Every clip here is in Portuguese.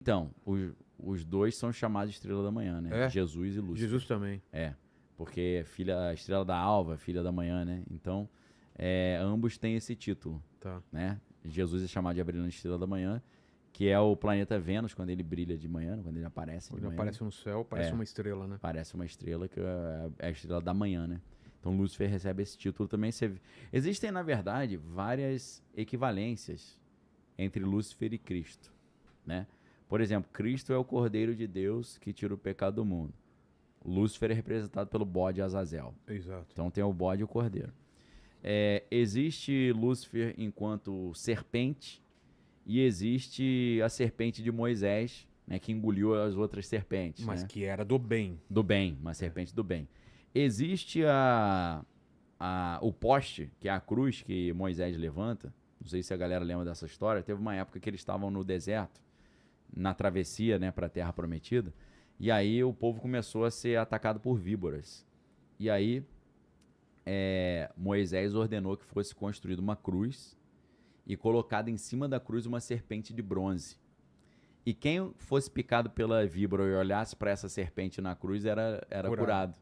Então, os dois são chamados de estrela da manhã, né? É? Jesus e Lúcifer. Jesus também. É, porque a estrela da alva, filha da manhã, né? Então, ambos têm esse título, Tá. né? Jesus é chamado de a brilhante estrela da manhã, que é o planeta Vênus, quando ele brilha de manhã, quando ele aparece de Quando manhã. aparece no céu, parece É. uma estrela, né? Parece uma estrela, que é a estrela da manhã, né? Então, Lúcifer recebe esse título também. Existem, na verdade, várias equivalências entre Lúcifer e Cristo, né? Por exemplo, Cristo é o Cordeiro de Deus que tira o pecado do mundo. Lúcifer é representado pelo bode Azazel. Exato. Então tem o bode e o cordeiro. Existe Lúcifer enquanto serpente e existe a serpente de Moisés, né, que engoliu as outras serpentes. Mas né? que era do bem. Do bem, uma serpente do bem. Existe o poste, que é a cruz que Moisés levanta. Não sei se a galera lembra dessa história. Teve uma época que eles estavam no deserto, na travessia, né, para a Terra Prometida. E aí o povo começou a ser atacado por víboras. E aí Moisés ordenou que fosse construída uma cruz e colocada em cima da cruz uma serpente de bronze. E quem fosse picado pela víbora e olhasse para essa serpente na cruz era curado.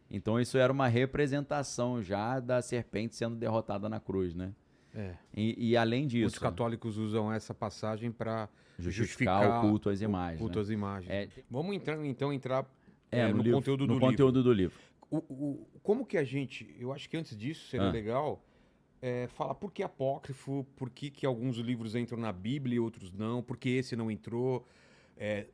Então isso era uma representação já da serpente sendo derrotada na cruz, né? E além disso... Muitos católicos usam essa passagem para justificar o culto às imagens. Culto às imagens. Vamos entrar no livro, conteúdo do livro. Conteúdo do livro. Como que a gente... Eu acho que antes disso seria legal falar por que apócrifo, por que alguns livros entram na Bíblia e outros não, por que esse não entrou,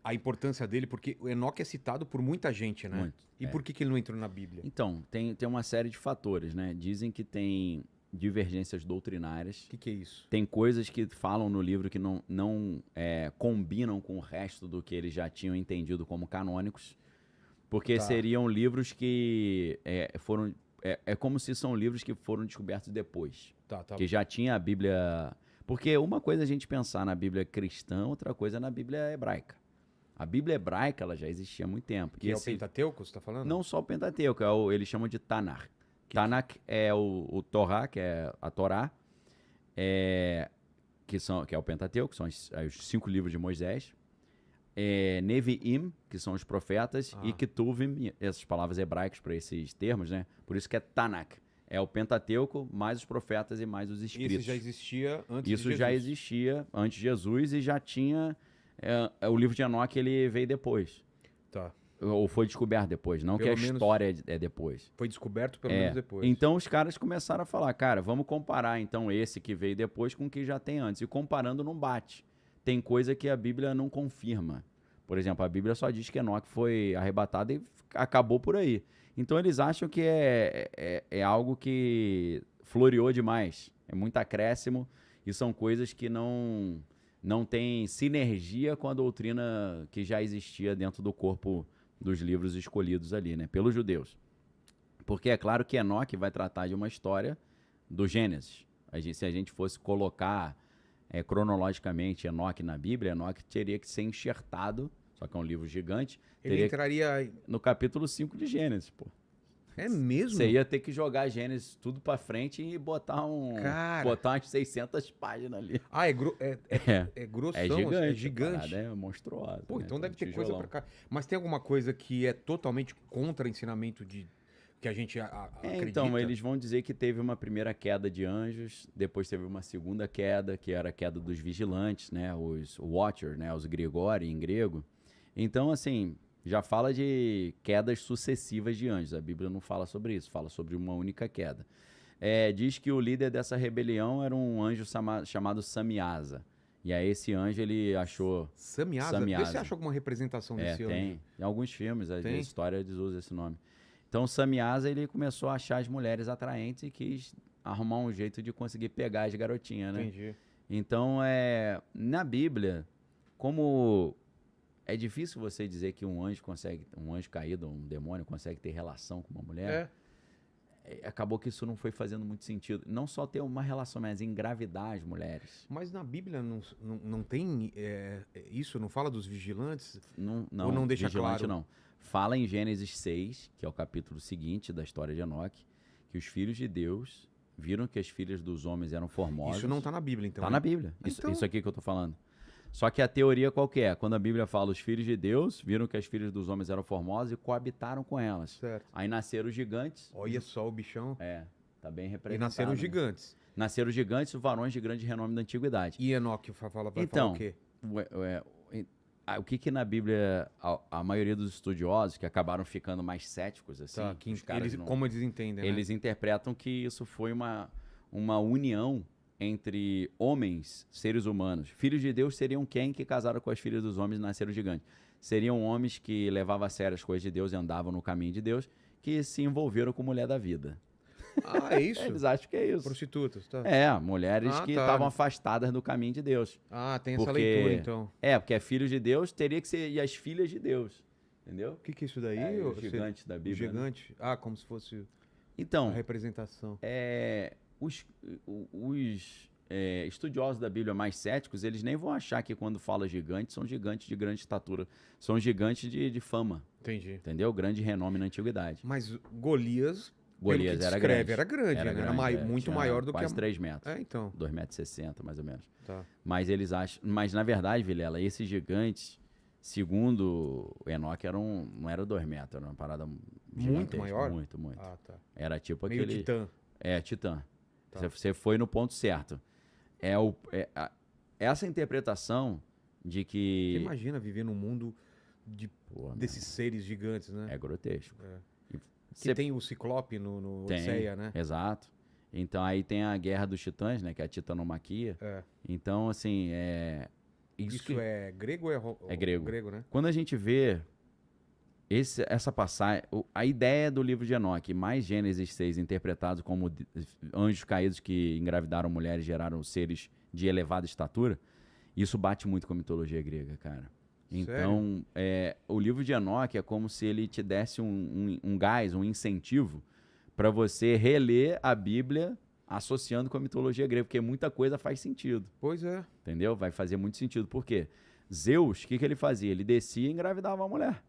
a importância dele, porque o Enoque é citado por muita gente, né? Muito, e por que ele não entrou na Bíblia? Então, tem uma série de fatores, né? Dizem que tem divergências doutrinárias. O que é isso? Tem coisas que falam no livro que não combinam com o resto do que eles já tinham entendido como canônicos, porque seriam livros que foram... É como se são livros que foram descobertos depois. Que já tinha a Bíblia... Porque uma coisa é a gente pensar na Bíblia cristã, outra coisa é na Bíblia hebraica. A Bíblia hebraica ela já existia há muito tempo. Que é o Pentateuco, você está falando? Não só o Pentateuco, eles chamam de Tanakh. Tanakh é o Torá, que é a Torá, que é o Pentateuco, que são os 5 livros de Moisés. Nevi'im, que são os profetas, e Ketuvim, essas palavras hebraicas para esses termos, né? Por isso que é Tanakh. É o Pentateuco, mais os profetas e mais os escritos. Isso já existia antes de Jesus? Isso já existia antes de Jesus e já tinha... o livro de Enoque, ele veio depois. Tá. Ou foi descoberto depois, não Pelo que a menos história é depois. Foi descoberto pelo menos depois. Então os caras começaram a falar, cara, vamos comparar então esse que veio depois com o que já tem antes. E comparando não bate. Tem coisa que a Bíblia não confirma. Por exemplo, a Bíblia só diz que Enoque foi arrebatado e acabou por aí. Então eles acham que é algo que floreou demais. É muito acréscimo e são coisas que não têm sinergia com a doutrina que já existia dentro do corpo dos livros escolhidos ali, né? Pelos judeus. Porque é claro que Enoque vai tratar de uma história do Gênesis. Se a gente fosse colocar cronologicamente Enoque na Bíblia, Enoque teria que ser enxertado, só que é um livro gigante. Ele entraria no capítulo 5 de Gênesis, pô. É mesmo? Você ia ter que jogar Gênesis tudo pra frente e botar umas 600 páginas ali. É grossão, é gigante. É monstruoso. Pô, né? então deve ter coisa pra cá. Mas tem alguma coisa que é totalmente contra o ensinamento que a gente acredita? Então, eles vão dizer que teve uma primeira queda de anjos, depois teve uma segunda queda, que era a queda dos vigilantes, né? Os Watcher, né? Os Grigori em grego. Então, assim, já fala de quedas sucessivas de anjos. A Bíblia não fala sobre isso, fala sobre uma única queda. Diz que o líder dessa rebelião era um anjo chamado Samiasa. E aí esse anjo, ele achou... Samiasa? Vê se você acha alguma representação desse anjo. Tem. Em alguns filmes, a história eles usam esse nome. Então, Samiasa, ele começou a achar as mulheres atraentes e quis arrumar um jeito de conseguir pegar as garotinhas, né? Entendi. Então, na Bíblia, como é difícil você dizer que um anjo caído, um demônio, consegue ter relação com uma mulher, acabou que isso não foi fazendo muito sentido. Não só ter uma relação, mas engravidar as mulheres. Mas na Bíblia não tem isso? Não fala dos vigilantes? Não, ou não deixa vigilante, claro? Não. Fala em Gênesis 6, que é o capítulo seguinte da história de Enoque, que os filhos de Deus viram que as filhas dos homens eram formosas. Isso não está na Bíblia, então? Está na Bíblia. Então... Isso aqui que eu estou falando. Só que a teoria qual que é? Quando a Bíblia fala os filhos de Deus, viram que as filhas dos homens eram formosas e coabitaram com elas. Certo. Aí nasceram os gigantes. Olha só o bichão. Tá bem representado. E nasceram né? gigantes. Nasceram os gigantes, os varões de grande renome da antiguidade. E Enoque vai falar Então, o quê? O que na Bíblia, a maioria dos estudiosos, que acabaram ficando mais céticos, assim, Tá, que os caras não- como eles entendem, eles interpretam que isso foi uma união entre homens, seres humanos. Filhos de Deus seriam quem que casaram com as filhas dos homens e nasceram gigantes? Seriam homens que levavam a sério as coisas de Deus e andavam no caminho de Deus, que se envolveram com mulher da vida. Ah, é isso? Eles acham que é isso. Prostitutas, tá. Mulheres que estavam afastadas do caminho de Deus. Ah, tem essa Porque- leitura, então. Porque é filhos de Deus, teria que ser e as filhas de Deus. Entendeu? O que é isso daí? Os gigantes da Bíblia. né? Gigante? Ah, como se fosse a Então, representação. os estudiosos da Bíblia mais céticos, eles nem vão achar que quando fala gigante, são gigantes de grande estatura. São gigantes de fama, Entendi. entendeu? Grande renome na antiguidade. Mas Golias, Golias pelo que era descreve, grande. era grande, né? Era muito tinha maior do que quase 3 metros. então. 2,60 m, mais ou menos. Tá. Mas eles acham. Mas, na verdade, Vilela, esses gigantes, segundo o Enoque, não era 2 metros, era uma parada gigantesca, maior? Muito, muito. Ah, tá. Era tipo Meio aquele. titã. Titã. Tá. Você foi no ponto certo. Essa interpretação de Você que. imagina viver num mundo Pô, meu desses seres gigantes, né? É grotesco. Que Cê- tem o Ciclope no Tem, Odisseia, né? Exato. Então aí tem a Guerra dos Titãs, né? Que é a titanomaquia. É. Então, assim, Isso que- é grego ou É grego. grego, né? Quando a gente vê essa passagem, a ideia do livro de Enoque, mais Gênesis 6 interpretados como anjos caídos que engravidaram mulheres e geraram seres de elevada estatura, isso bate muito com a mitologia grega, cara. Então, o livro de Enoque é como se ele te desse um gás, um incentivo para você reler a Bíblia associando com a mitologia grega, porque muita coisa faz sentido, Pois é. entendeu? Vai fazer muito sentido. Por quê? Zeus, o que ele fazia? Ele descia e engravidava a mulher.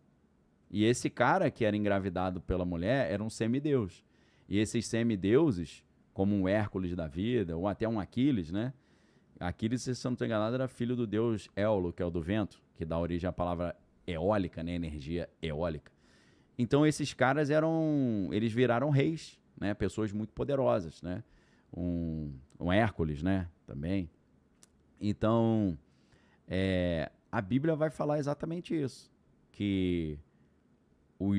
E esse cara que era engravidado pela mulher era um semideus. E esses semideuses, como um Hércules da vida, ou até um Aquiles, né? Aquiles, se eu não estou enganado, era filho do deus Éolo, que é o do vento, que dá origem à palavra eólica, né? Energia eólica. Então esses caras eles viraram reis, né? Pessoas muito poderosas, né? Um Hércules, né? Também. Então, a Bíblia vai falar exatamente isso, que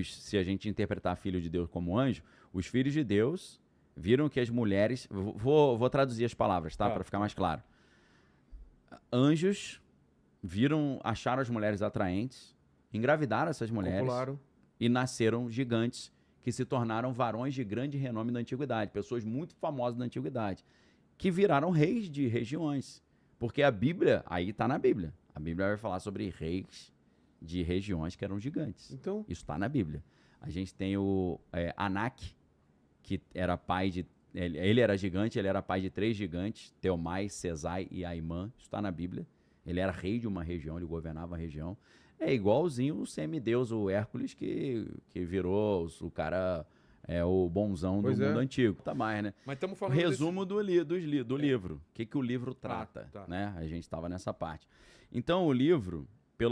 se a gente interpretar filho de Deus como anjo, os filhos de Deus viram que as mulheres... Vou traduzir as palavras, tá? Para ficar mais claro. Anjos acharam as mulheres atraentes, engravidaram essas mulheres Popularam. e nasceram gigantes que se tornaram varões de grande renome da antiguidade, pessoas muito famosas da antiguidade, que viraram reis de regiões. Porque a Bíblia, aí está na Bíblia, a Bíblia vai falar sobre reis de regiões que eram gigantes. Então, Isso está na Bíblia. A gente tem o Anak, que era pai de... Ele era gigante, ele era pai de 3 gigantes, Teomai, Sesai e Aimã. Isso está na Bíblia. Ele era rei de uma região, ele governava a região. É igualzinho o semideus, o Hércules, que virou o cara, o bonzão do mundo antigo. Tá mais, né? mas estamos falando Resumo do livro. O que o livro trata, tá. né? A gente estava nessa parte. Então, o livro,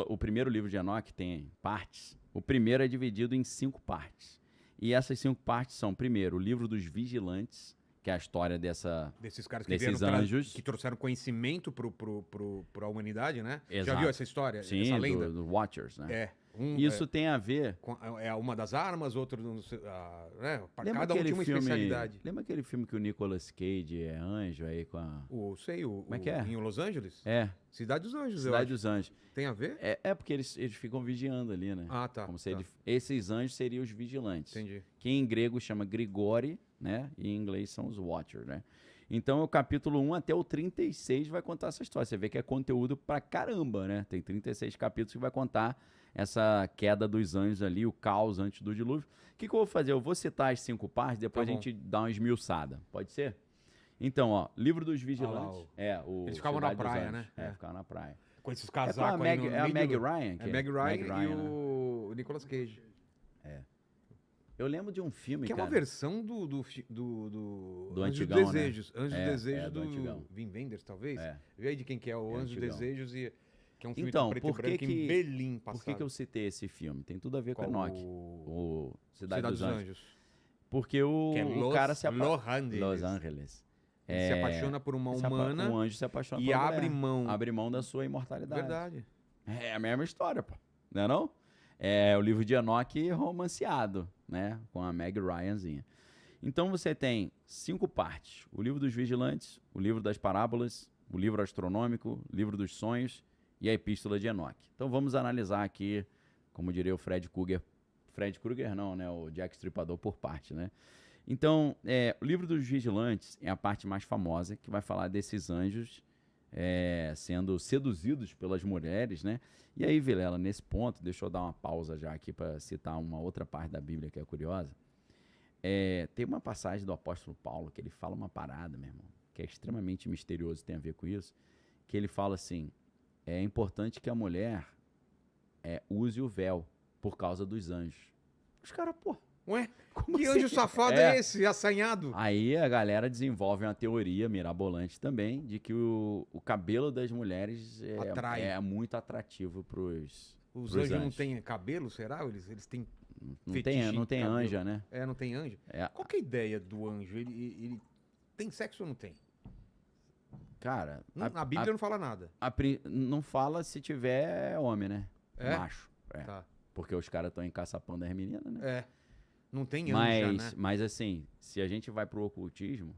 o primeiro livro de Enoque tem partes. O primeiro é dividido em 5 partes. E essas 5 partes são, primeiro, o livro dos vigilantes, que é a história desses caras que desses vieram anjos. que trouxeram conhecimento pra humanidade, né? Exato. Já viu essa história? Sim, essa lenda? do Watchers, né? Isso tem a ver... é uma das armas, outro não sei, né? Lembra Cada um aquele tinha uma filme, especialidade. Lembra aquele filme que o Nicolas Cage é anjo aí com a... Como é que é? Em Los Angeles? Cidade dos Anjos, Cidade dos Anjos. Tem a ver? Porque eles ficam vigiando ali, né? Ah, tá. Como se esses anjos seriam os vigilantes. Entendi. Que em grego chama Grigori, né? E em inglês são os Watchers, né? Então, o capítulo 1 até o 36 vai contar essa história. Você vê que é conteúdo pra caramba, né? Tem 36 capítulos que vai contar essa queda dos anjos ali, o caos antes do dilúvio. O que eu vou fazer? Eu vou citar as 5 partes, depois a gente dá uma esmiuçada. Pode ser? Então, ó, livro dos vigilantes. Eles ficavam na praia, né? Ficavam na praia. Com esses casacos aí no a meio Meg do... Ryan? É Meg Ryan e né? o Nicolas Cage. Eu lembro de um filme, que é cara. uma versão do Anjos Antigão, Desejos. né? Anjos Desejos do Antigão. Wim Wenders, talvez. É. Vê aí de quem que é o Anjos Antigão. Desejos e Que é um filme Então, preto e por que branco em que- Berlim passado. Por que que eu citei esse filme? Tem tudo a ver com Qual Enoch, o- o Cidade dos Anjos. Anjos. Porque o, Que é o Los, cara se Los Angeles. Los Angeles. Ele se apaixona por uma humana Um anjo se apaixona e por uma abre mulher. mão. Abre mão da sua imortalidade. Verdade. É a mesma história, pô. Não é não? É o livro de Enoch romanceado, né? Com a Meg Ryanzinha. Então você tem 5 partes. O livro dos vigilantes, o livro das parábolas, o livro astronômico, o livro dos sonhos e a epístola de Enoch. Então vamos analisar aqui, como diria o Fred Krueger. Fred Krueger não, né? O Jack Stripador por parte, né? Então, o livro dos vigilantes é a parte mais famosa, que vai falar desses anjos sendo seduzidos pelas mulheres, né? E aí, Vilela, nesse ponto, deixa eu dar uma pausa já aqui para citar uma outra parte da Bíblia que é curiosa. Tem uma passagem do apóstolo Paulo que ele fala uma parada, meu irmão, que é extremamente misterioso e tem a ver com isso, que ele fala assim, é importante que a mulher use o véu por causa dos anjos. Os caras, pô, Ué, como que assim? anjo safado é esse? Assanhado? Aí a galera desenvolve uma teoria mirabolante também de que o cabelo das mulheres Atrai. é muito atrativo pros Os pros anjos não têm cabelo, será? Eles têm não fetiche tem em cabelo. anja, né? Não tem anjo? É, Qual que é a ideia do anjo? Ele tem sexo ou não tem? cara, A Bíblia não fala nada. não fala se tiver homem, né? É? Macho. Tá. Porque os caras estão encaçapando as meninas, né? Não tem anja, né? Mas assim, se a gente vai pro ocultismo,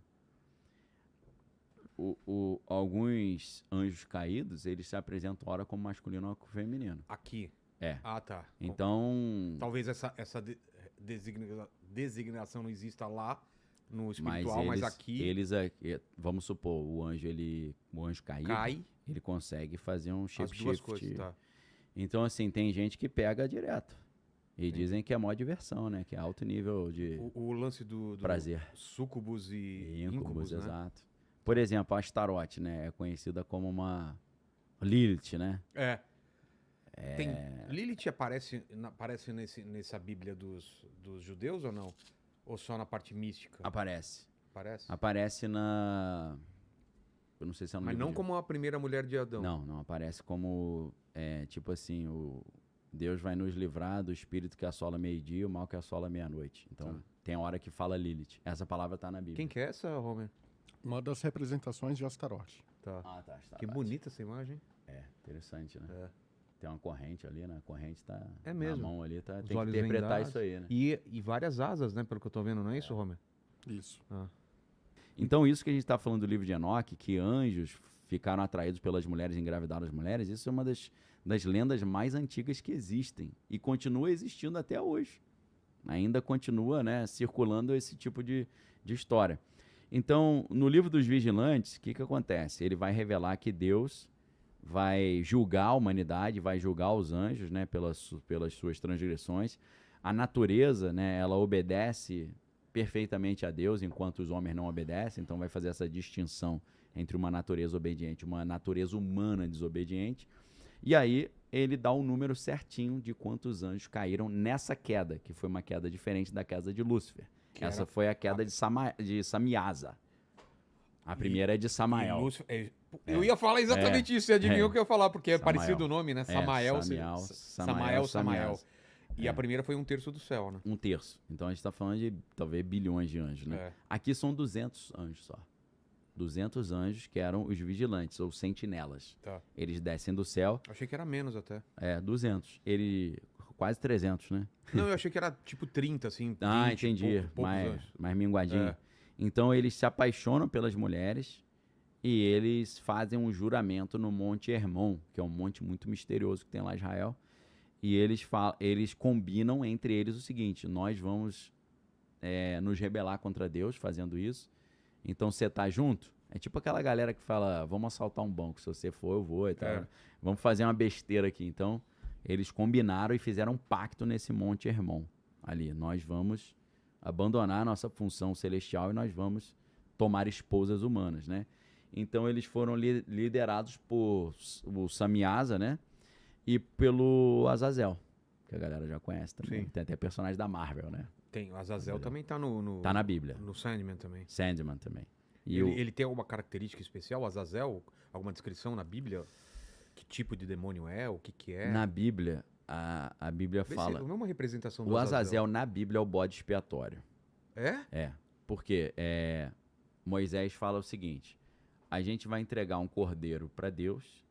alguns anjos caídos, eles se apresentam ora como masculino ou como feminino. Aqui. É. Ah, tá. Então, Talvez essa designação não exista lá no espiritual, mas aqui vamos supor, o anjo caído, ele consegue fazer um as duas shape-shift. coisas, tá? Então, assim, tem gente que pega direto. E dizem que é mó diversão, né? Que é alto nível de O lance do prazer. Súcubus e Incubus, íncubus, né? exato. Por exemplo, a Astarote, né? É conhecida como uma Lilith, né? Lilith aparece nessa Bíblia dos judeus ou não? Ou só na parte mística? Aparece. Aparece? Aparece na... Eu não sei se é no Mas livro não como a primeira mulher de Adão. Não aparece como... tipo assim, Deus vai nos livrar do espírito que assola meio-dia e o mal que assola meia-noite. Então, tem hora que fala Lilith. Essa palavra tá na Bíblia. Quem que é essa, Homer? Uma das representações de Astarote. Tá. Ah, tá. Astarote. Que bonita essa imagem. Interessante, né? Tem uma corrente ali, né? A corrente tá mesmo. na mão ali. Tem que olhos interpretar vendados. isso aí, né? E várias asas, né? Pelo que eu tô vendo, não é isso, Homer? Isso. Então, isso que a gente está falando do livro de Enoque, que anjos ficaram atraídos pelas mulheres e engravidaram as mulheres, isso é uma das lendas mais antigas que existem e continua existindo até hoje. Ainda continua, né, circulando esse tipo de história. Então, no livro dos vigilantes, o que acontece? Ele vai revelar que Deus vai julgar a humanidade, vai julgar os anjos, né, pelas suas transgressões. A natureza, né, ela obedece perfeitamente a Deus, enquanto os homens não obedecem, então vai fazer essa distinção entre uma natureza obediente e uma natureza humana desobediente. E aí ele dá o número certinho de quantos anjos caíram nessa queda, que foi uma queda diferente da queda de Lúcifer. Essa foi a queda de Samiasa. A primeira é de Samael. Eu ia falar exatamente isso, você adivinhou o que eu ia falar, porque é parecido o nome, né? Samael. Samael. E a primeira foi 1/3 do céu, né? 1/3. Então a gente está falando de talvez bilhões de anjos, né? Aqui são 200 anjos só. 200 anjos que eram os vigilantes, ou sentinelas. Tá. Eles descem do céu. Achei que era menos até. 200. Quase 300, né? Não, eu achei que era tipo 30, assim. 20, entendi. Mais minguadinho. Então eles se apaixonam pelas mulheres e eles fazem um juramento no Monte Hermon, que é um monte muito misterioso que tem lá em Israel. E eles combinam entre eles o seguinte: nós vamos nos rebelar contra Deus fazendo isso. Então você tá junto? É tipo aquela galera que fala, vamos assaltar um banco, se você for, eu vou e tal. Vamos fazer uma besteira aqui. Então, eles combinaram e fizeram um pacto nesse Monte Hermon. Ali, nós vamos abandonar a nossa função celestial e nós vamos tomar esposas humanas, né? Então, eles foram liderados por o Samiasa, né? E pelo Azazel, que a galera já conhece também. Sim. Tem até personagem da Marvel, né? Tem, o Azazel também tá Tá na Bíblia. No Sandman também. Sandman também. E ele tem alguma característica especial, o Azazel? Alguma descrição na Bíblia? Que tipo de demônio é? O que que é? Na Bíblia, a Bíblia Vê se fala... não é uma representação O do Azazel na Bíblia é o bode expiatório. É? É, porque Moisés fala o seguinte: a gente vai entregar um cordeiro para Deus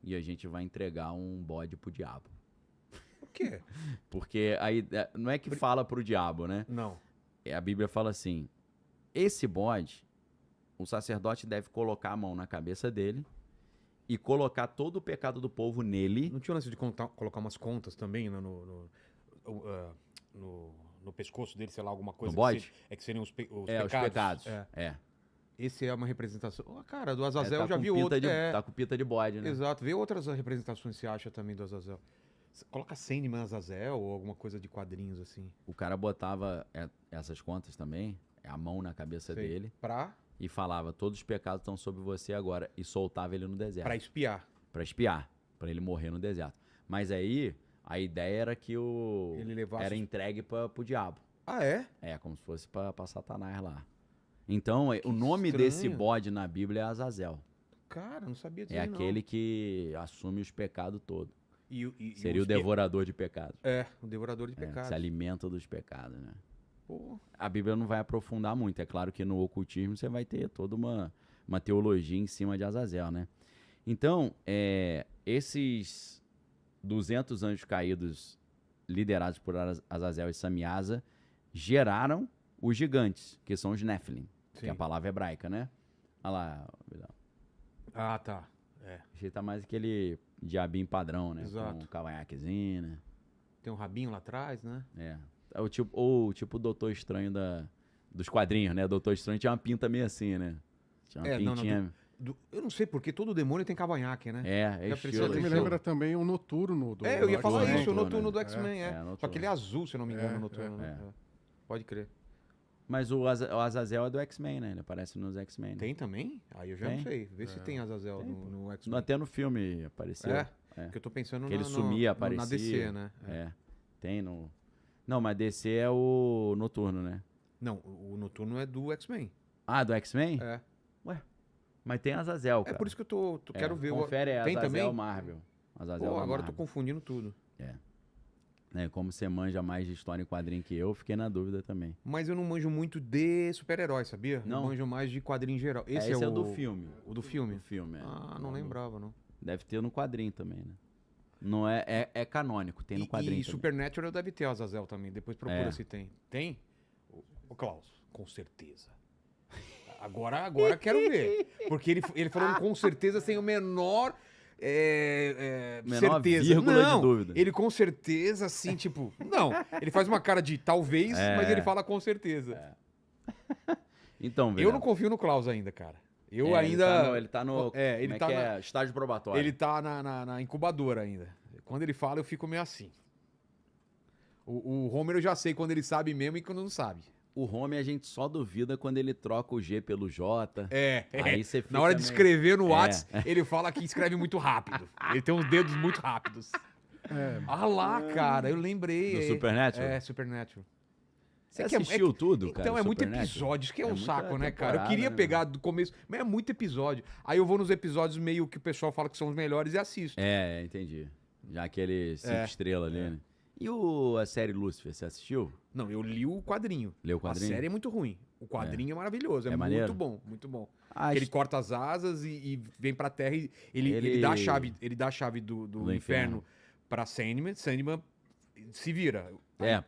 e a gente vai entregar um bode pro diabo. Por quê? Porque aí não é que fala pro diabo, né? Não. A Bíblia fala assim: esse bode, o sacerdote deve colocar a mão na cabeça dele e colocar todo o pecado do povo nele. Não tinha lance de colocar umas contas também no pescoço dele, sei lá, alguma coisa? No bode? Que seriam os pecados. Os pecados. É. Esse é uma representação. Cara, do Azazel Tá eu já com vi pinta outro. Tá com pinta de bode, né? Exato. Vê outras representações que você acha também do Azazel. Coloca Sandman Azazel ou alguma coisa de quadrinhos assim. O cara botava essas contas também, a mão na cabeça Sei. dele, Pra e falava: todos os pecados estão sobre você agora, e soltava ele no deserto. espiar. Pra espiar, pra ele morrer no deserto. Mas aí, a ideia era que Ele levasse era entregue pro diabo. Ah, é? É, como se fosse pra Satanás lá. Então, o nome estranho. desse bode na Bíblia é Azazel. Cara, não sabia disso. É aquele que assume os pecados todos. E Seria o devorador de pecados. o devorador de Que pecados. se alimenta dos pecados, né? Pô. A Bíblia não vai aprofundar muito. É claro que no ocultismo você vai ter toda uma teologia em cima de Azazel, né? Então, esses 200 anjos caídos liderados por Azazel e Samiasa geraram os gigantes, que são os Nephilim, que é a palavra hebraica, né? Olha lá. Ah, tá. É. Achei tá mais aquele diabinho padrão, né? Exato. Com um cavanhaquezinho, né? Tem um rabinho lá atrás, né? É o tipo o Doutor Estranho dos quadrinhos, né? O Doutor Estranho tinha uma pinta meio assim, né? Tinha uma pintinha... eu não sei porque todo demônio tem cavanhaque, né? É Já estilo. pensou? Me lembra também o Noturno do Eu ia falar X-Men. isso, o Noturno, Noturno do X-Men, Noturno. Só que ele é azul, se eu não me engano, o Noturno. é. Pode crer. Mas o Azazel é do X-Men, né? Ele aparece nos X-Men. Né? Tem também? Aí eu já Tem. não sei. Vê se tem Azazel no X-Men. Até no filme apareceu. Porque eu tô pensando Que ele sumia, na aparecia. DC, né? Tem no... Não, mas DC é o Noturno, né? Não, o Noturno é do X-Men. Ah, do X-Men? É. Ué, mas tem Azazel, cara. É por isso que eu quero ver. Confere, Tem Azazel também? Marvel. Azazel Pô, da agora eu tô Marvel. confundindo tudo. Como você manja mais de história em quadrinho que eu fiquei na dúvida também. Mas eu não manjo muito de super-herói, sabia? Não? Eu manjo mais de quadrinho em geral. Esse é o do filme. O do filme? Do filme, Não lembrava, não. Deve ter no quadrinho também, né? Não é canônico, tem no quadrinho E também. Supernatural deve ter Azazel também. Depois procura se tem. Tem? Ô, Klaus, com certeza. Agora quero ver. Porque ele falando com certeza sem o menor certeza. Vírgula Não, de dúvida. ele com certeza, assim, tipo... Não, ele faz uma cara de talvez, mas ele fala com certeza. Então, Eu não confio no Klaus ainda, cara. Eu Ele ainda... tá no ele tá estágio probatório. Ele tá na incubadora ainda. Quando ele fala, eu fico meio assim. O Homer eu já sei quando ele sabe mesmo e quando não sabe. O Home a gente só duvida quando ele troca o G pelo J. Aí você fica Na hora de meio- escrever no Whats, ele fala que escreve muito rápido. Ele tem uns dedos muito rápidos. Ah lá, cara, eu lembrei. Do Supernatural? Supernatural. Você É que assistiu tudo, cara? Então, é muito Supernatural? episódio, isso que é um muita saco, né, cara? Eu temporada, queria né, pegar do começo, mas é muito episódio. Aí eu vou nos episódios meio que o pessoal fala que são os melhores e assisto. Entendi. Já aquele 5 estrelas ali, né? E a série Lucifer, você assistiu? Não, eu li o quadrinho. Leu o quadrinho? A série é muito ruim. O quadrinho é maravilhoso, é muito maneiro? bom, muito bom. Ah, Ele corta as asas e vem pra terra e ele dá a chave do inferno pra Sandman. Sandman se vira.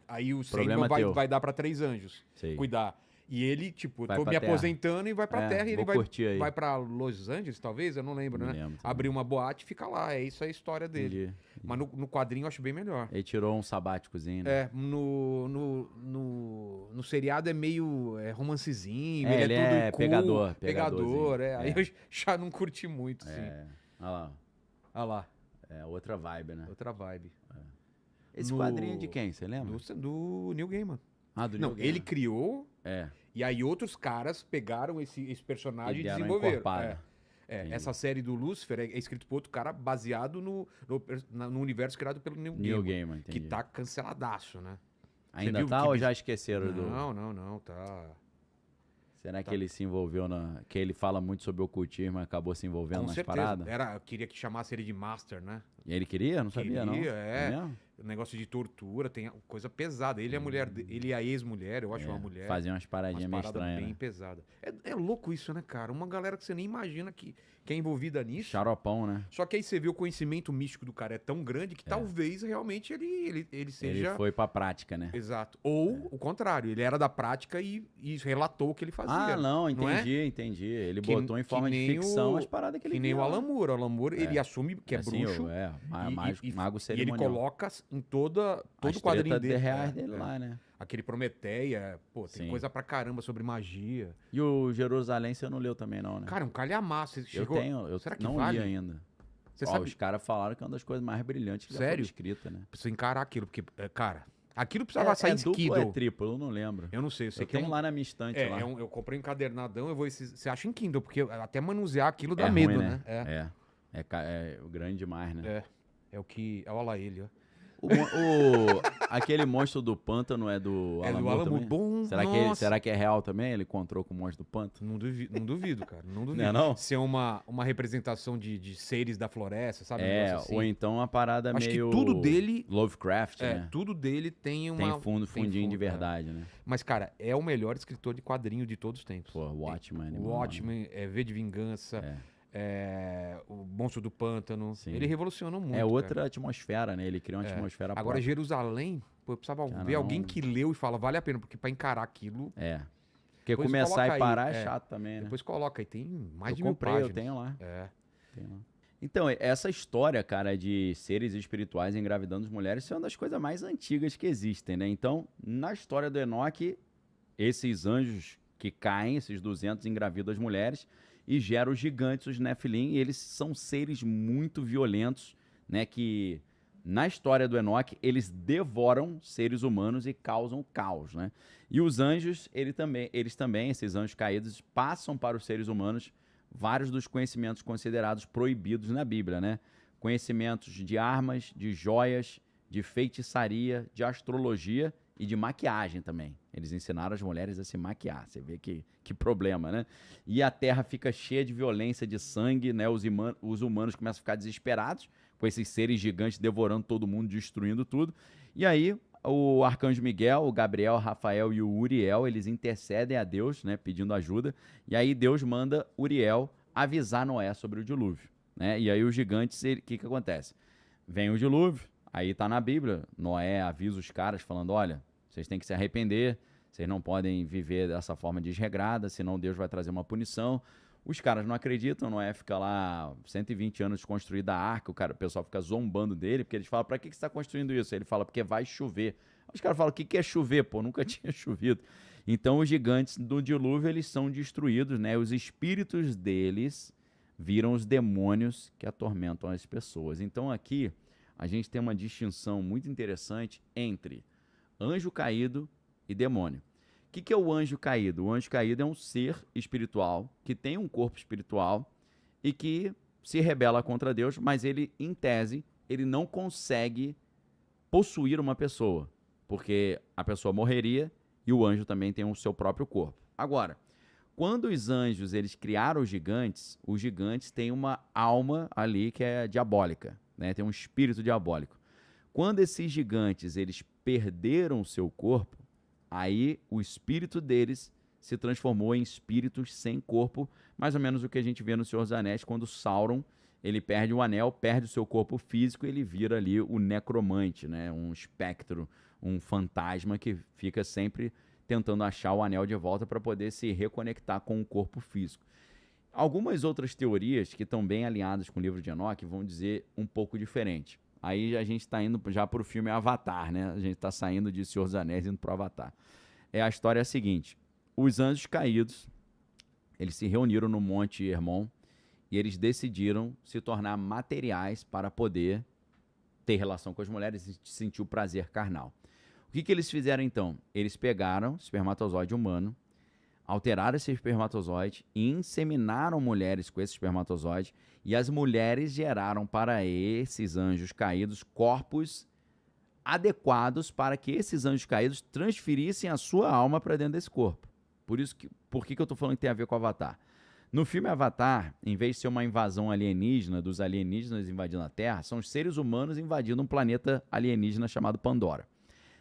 Aí o problema Sandman vai dar pra 3 anjos Sei. cuidar. E ele, tipo, Vai tô pra me terra. aposentando e vai pra terra e ele vou curtir aí. vai pra Los Angeles, talvez, eu não lembro, Não né? lembro também. Abrir uma boate e fica lá. Isso é a história dele. Entendi. Mas no quadrinho eu acho bem melhor. Ele tirou um sabáticozinho, né? No seriado é meio romancezinho, Ele é é tudo cool, pegadorzinho. Aí eu já não curti muito, sim. Olha lá. Olha lá, É outra vibe, né? outra vibe. Esse No- quadrinho é de quem, você lembra? Do Neil Gaiman. Do Não, Neil Gaiman. ele criou É. e aí outros caras pegaram esse personagem e deram uma desenvolveram. encorpada. Entendi. Essa série do Lucifer é escrito por outro cara baseado no universo criado pelo Neil Neil Gaiman, Gaiman, que entendi. tá canceladaço, né? Ainda viu tá que ou bis- já esqueceram do... Não, tá... Será que ele se envolveu na... Que ele fala muito sobre ocultismo e acabou se envolvendo Com nas certeza. paradas? Eu queria que chamasse ele de Master, né? E ele queria? Não sabia, não. É. mesmo? O negócio de tortura, tem coisa pesada. Ele é a mulher, ele e a ex-mulher, eu acho uma mulher. Fazia umas paradinhas meio parada estranhas, bem né? pesada. É louco isso, né, cara? Uma galera que você nem imagina que é envolvida nisso. Xaropão, né? Só que aí você vê o conhecimento místico do cara é tão grande que talvez realmente ele seja... Ele foi pra prática, né? Exato. Ou o contrário, ele era da prática e relatou o que ele fazia. Ah, não, entendi, é? entendi. Ele Que- botou em que forma de nem ficção o- as paradas que ele Que nem via o lá. Alan Moore. O Alan Moore, ele assume que é Assim, bruxo. mago E ele cerimonial. coloca em todo as o quadrinho treta de dele. reais dele lá, né? Aquele Prometeia, pô, tem Sim. coisa pra caramba sobre magia. E o Jerusalém você não leu também, não, né? Cara, um calhamaço. Você eu chegou... tenho, eu Será que não vale? li ainda. Você Ó, sabe, os caras falaram que é uma das coisas mais brilhantes que já Sério? foram escritas, né? precisa encarar aquilo, porque, cara, aquilo precisava sair em duplo ou Kindle. é triplo? Eu não lembro. Eu não sei, eu sei Eu que é tenho lá na minha estante lá. eu comprei um encadernadão, você acha em Kindle, porque até manusear aquilo dá É medo, ruim, né? É grande demais, né? É o que... Olha lá ele, ó. Aquele monstro do pântano é do É Alan do Moore Alan também? Moore. Bom, Será será que é real também? Ele encontrou com o monstro do pântano? Não duvido, cara. Não duvido. Não é não? Ser uma representação de seres da floresta, sabe? Um negócio assim. Ou então uma parada Acho que meio... tudo dele- Lovecraft, né? Tudo dele tem uma... Tem fundinho de fundo, verdade, né? Mas, cara, é o melhor escritor de quadrinho de todos os tempos. Pô, Watchmen. O animal, né? Watchmen, V de Vingança, o Monstro do Pântano. Sim. Ele revolucionou muito, É outra cara. atmosfera, né? Ele criou uma atmosfera Agora, própria. Jerusalém, pô, eu precisava Já ver não- alguém que leu e fala, vale a pena, porque pra encarar aquilo... Porque Depois começar coloca e aí, parar é chato também, né? Depois coloca aí, tem mais Eu de 1000 comprei, páginas. eu tenho lá. É. Tenho lá. Então, essa história, cara, de seres espirituais engravidando as mulheres, isso é uma das coisas mais antigas que existem, né? Então, na história do Enoque, esses anjos que caem, esses 200, engravidam as mulheres e geram os gigantes, os Nephilim, e eles são seres muito violentos, né? Que, na história do Enoque, eles devoram seres humanos e causam caos, né? E os anjos, eles também, esses anjos caídos, passam para os seres humanos vários dos conhecimentos considerados proibidos na Bíblia, né? Conhecimentos de armas, de joias, de feitiçaria, de astrologia e de maquiagem também. Eles ensinaram as mulheres a se maquiar. Você vê que problema, né? E a terra fica cheia de violência, de sangue, né? Os humanos começam a ficar desesperados com esses seres gigantes devorando todo mundo, destruindo tudo. E aí, o arcanjo Miguel, o Gabriel, o Rafael e o Uriel, eles intercedem a Deus, né, pedindo ajuda. E aí Deus manda Uriel avisar Noé sobre o dilúvio, né? E aí os gigantes, o que acontece? Vem o dilúvio, aí tá na Bíblia, Noé avisa os caras falando, olha, vocês têm que se arrepender, vocês não podem viver dessa forma desregrada, senão Deus vai trazer uma punição. Os caras não acreditam, Noé fica lá 120 anos construído a arca, o pessoal fica zombando dele, porque eles falam, pra que você está construindo isso? Ele fala, porque vai chover. Os caras falam, o que é chover? Pô, nunca tinha chovido. Então os gigantes do dilúvio, eles são destruídos, né? Os espíritos deles viram os demônios que atormentam as pessoas. Então aqui a gente tem uma distinção muito interessante entre anjo caído e demônio. O que é o anjo caído? O anjo caído é um ser espiritual que tem um corpo espiritual e que se rebela contra Deus, mas ele, em tese, ele não consegue possuir uma pessoa, porque a pessoa morreria e o anjo também tem o seu próprio corpo. Agora, quando os anjos eles criaram os gigantes têm uma alma ali que é diabólica, né? Tem um espírito diabólico. Quando esses gigantes eles perderam o seu corpo, aí o espírito deles se transformou em espíritos sem corpo, mais ou menos o que a gente vê no Senhor dos Anéis, quando Sauron ele perde o anel, perde o seu corpo físico, ele vira ali o necromante, né? Um espectro, um fantasma que fica sempre tentando achar o anel de volta para poder se reconectar com o corpo físico. Algumas outras teorias que estão bem alinhadas com o livro de Enoque vão dizer um pouco diferente. Aí a gente está indo já para o filme Avatar, né? A gente está saindo de Senhor dos Anéis e indo para o Avatar. A história é a seguinte. Os anjos caídos, eles se reuniram no Monte Hermon e eles decidiram se tornar materiais para poder ter relação com as mulheres e sentir o prazer carnal. O que eles fizeram então? Eles pegaram espermatozoide humano, alteraram esse espermatozoide e inseminaram mulheres com esse espermatozoide e as mulheres geraram para esses anjos caídos corpos adequados para que esses anjos caídos transferissem a sua alma para dentro desse corpo. Por que eu tô falando que tem a ver com Avatar? No filme Avatar, em vez de ser uma invasão alienígena, dos alienígenas invadindo a Terra, são os seres humanos invadindo um planeta alienígena chamado Pandora.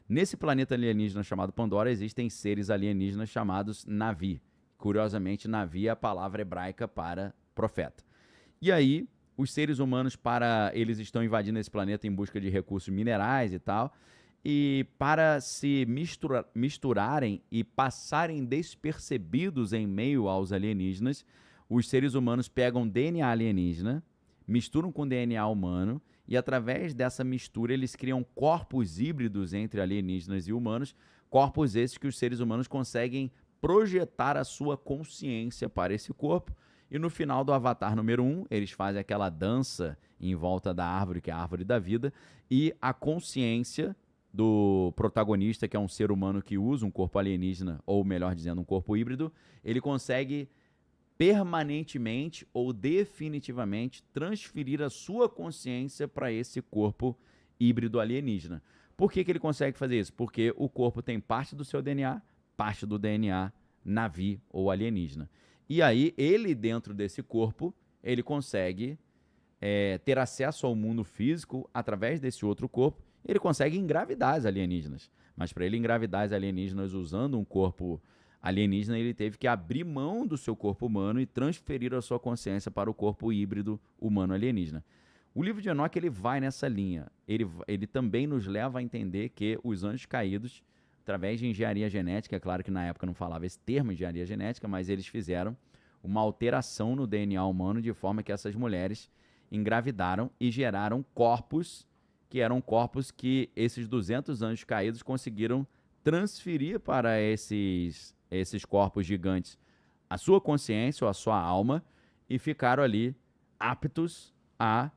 Nesse planeta alienígena chamado Pandora, existem seres alienígenas chamados Na'vi. Curiosamente, Na'vi é a palavra hebraica para profeta. E aí, os seres humanos, eles estão invadindo esse planeta em busca de recursos minerais e tal, e para se misturarem e passarem despercebidos em meio aos alienígenas, os seres humanos pegam DNA alienígena, misturam com DNA humano, e através dessa mistura eles criam corpos híbridos entre alienígenas e humanos, corpos esses que os seres humanos conseguem projetar a sua consciência para esse corpo. E no final do Avatar número 1, eles fazem aquela dança em volta da árvore, que é a árvore da vida, e a consciência do protagonista, que é um ser humano que usa um corpo alienígena, ou melhor dizendo, um corpo híbrido, ele consegue permanentemente ou definitivamente transferir a sua consciência para esse corpo híbrido alienígena. Por que ele consegue fazer isso? Porque o corpo tem parte do seu DNA, parte do DNA Na'vi ou alienígena. E aí, ele dentro desse corpo, ele consegue ter acesso ao mundo físico através desse outro corpo. Ele consegue engravidar as alienígenas. Mas para ele engravidar as alienígenas usando um corpo alienígena, ele teve que abrir mão do seu corpo humano e transferir a sua consciência para o corpo híbrido humano alienígena. O livro de Enoque, ele vai nessa linha. Ele também nos leva a entender que os anjos caídos, através de engenharia genética, é claro que na época não falava esse termo, engenharia genética, mas eles fizeram uma alteração no DNA humano de forma que essas mulheres engravidaram e geraram corpos que eram corpos que esses 200 anjos caídos conseguiram transferir para esses corpos gigantes a sua consciência ou a sua alma e ficaram ali aptos a